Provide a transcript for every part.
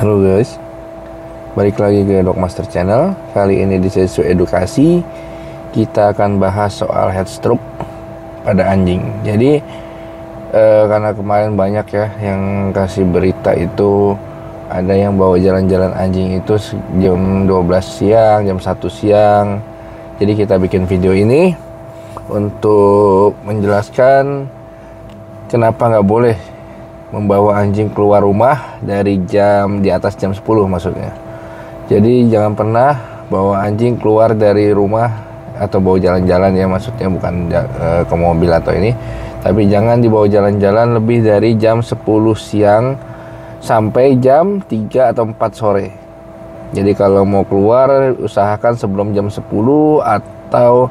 Halo guys, balik lagi ke Dokmaster Channel. Kali ini di sesi edukasi kita akan bahas soal heat stroke pada anjing. Jadi karena kemarin banyak ya yang kasih berita itu, ada yang bawa jalan-jalan anjing itu jam 12 siang, jam 1 siang. Jadi kita bikin video ini untuk menjelaskan kenapa nggak boleh membawa anjing keluar rumah dari di atas jam 10 maksudnya. Jadi jangan pernah bawa anjing keluar dari rumah atau bawa jalan-jalan ya, maksudnya bukan ke mobil atau ini, tapi jangan dibawa jalan-jalan lebih dari jam 10 siang sampai jam 3 atau 4 sore. Jadi kalau mau keluar usahakan sebelum jam 10 atau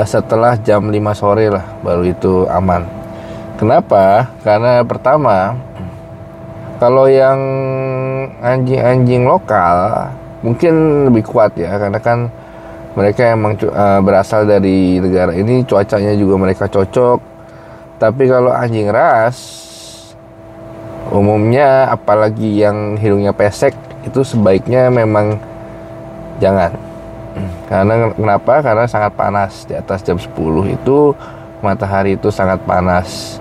setelah jam 5 sore lah, baru itu aman. Kenapa? Karena pertama, kalau yang anjing-anjing lokal mungkin lebih kuat ya, karena kan mereka emang berasal dari negara ini, cuacanya juga mereka cocok. Tapi kalau anjing ras umumnya, apalagi yang hidungnya pesek, itu sebaiknya memang jangan. Karena kenapa? Karena sangat panas. Di atas jam 10 itu matahari itu sangat panas.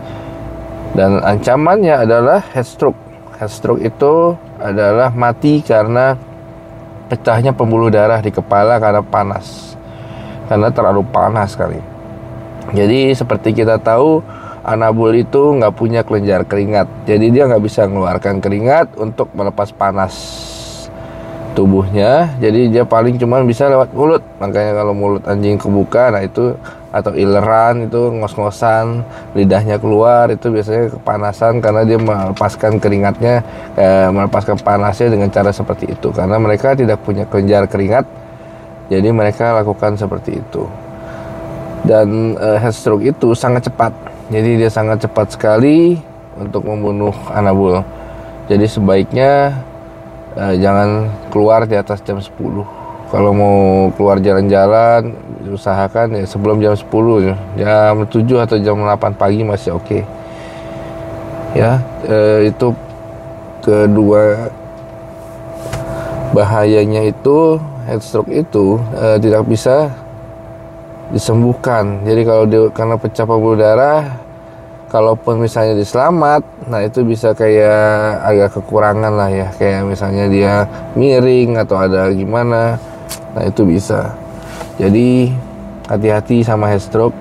Dan ancamannya adalah heat stroke. Heat stroke itu adalah mati karena pecahnya pembuluh darah di kepala karena panas. Karena terlalu panas sekali. Jadi seperti kita tahu, anabul itu nggak punya kelenjar keringat. Jadi dia nggak bisa mengeluarkan keringat untuk melepas panas tubuhnya. Jadi dia paling cuma bisa lewat mulut. Makanya kalau mulut anjing kebuka, nah itu, atau ileran itu ngos-ngosan, lidahnya keluar, itu biasanya kepanasan karena dia melepaskan keringatnya, melepaskan panasnya dengan cara seperti itu. Karena mereka tidak punya kelenjar keringat, jadi mereka lakukan seperti itu. Dan heat stroke itu sangat cepat. Jadi dia sangat cepat sekali untuk membunuh anabul. Jadi sebaiknya jangan keluar di atas jam 10. Kalau mau keluar jalan-jalan, usahakan ya sebelum jam 10 ya. Jam 7 atau jam 8 pagi masih oke. Ya, itu kedua bahayanya itu, heat stroke itu tidak bisa disembuhkan. Jadi kalau karena pecah pembuluh darah, kalaupun misalnya diselamat, nah itu bisa kayak agak kekurangan lah ya, kayak misalnya dia miring atau ada gimana, nah itu bisa. Jadi hati-hati sama heat stroke,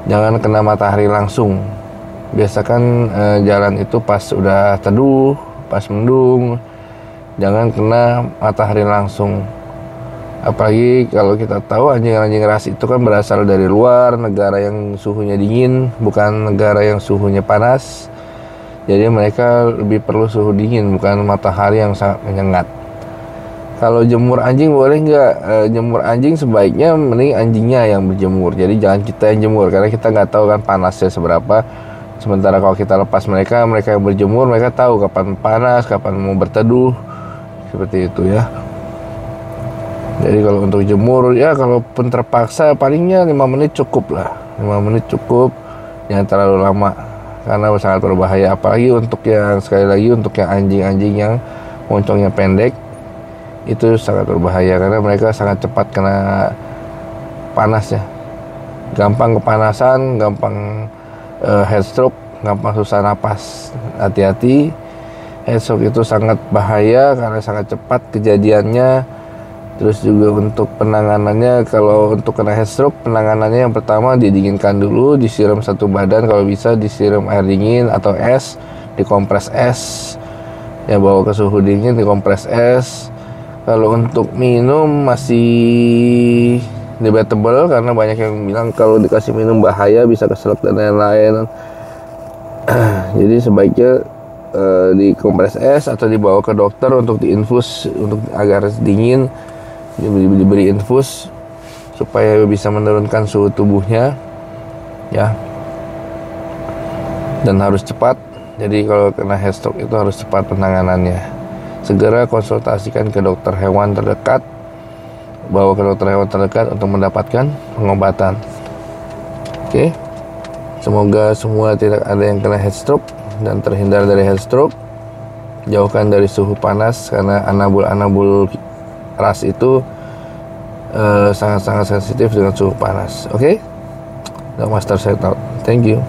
jangan kena matahari langsung. Biasakan jalan itu pas udah teduh, pas mendung, jangan kena matahari langsung. Apalagi kalau kita tahu anjing-anjing ras itu kan berasal dari luar, negara yang suhunya dingin, bukan negara yang suhunya panas. Jadi mereka lebih perlu suhu dingin, bukan matahari yang sangat menyengat. Kalau jemur anjing boleh nggak? Jemur anjing sebaiknya mending anjingnya yang berjemur. Jadi jangan kita yang jemur, karena kita nggak tahu kan panasnya seberapa. Sementara kalau kita lepas mereka yang berjemur, mereka tahu kapan panas, kapan mau berteduh, seperti itu ya. Jadi kalau untuk jemur ya, kalaupun terpaksa palingnya 5 menit cukup lah. 5 menit cukup, jangan terlalu lama, karena sangat berbahaya. Apalagi untuk yang, sekali lagi, untuk yang anjing-anjing yang moncongnya pendek, itu sangat berbahaya karena mereka sangat cepat kena panas ya. Gampang kepanasan, gampang heat stroke, gampang susah napas. Hati-hati, heat stroke itu sangat bahaya karena sangat cepat kejadiannya. Terus juga untuk penanganannya, kalau untuk kena heat stroke, penanganannya yang pertama didinginkan dulu, disiram satu badan, kalau bisa disiram air dingin atau es, dikompres es, ya bawa ke suhu dingin, dikompres es. Kalau untuk minum masih debatable, karena banyak yang bilang kalau dikasih minum bahaya, bisa keselak dan lain-lain. Jadi sebaiknya dikompres es atau dibawa ke dokter untuk diinfus, untuk agar dingin, diberi infus supaya bisa menurunkan suhu tubuhnya ya. Dan harus cepat. Jadi kalau kena heat stroke itu harus cepat penanganannya. Segera konsultasikan ke dokter hewan terdekat, bawa ke dokter hewan terdekat untuk mendapatkan pengobatan. Oke. Semoga semua tidak ada yang kena heat stroke dan terhindar dari heat stroke. jauhkan dari suhu panas karena anabul ras itu sangat-sangat sensitif dengan suhu panas. Oke? Dok Master saya tahu. Thank you.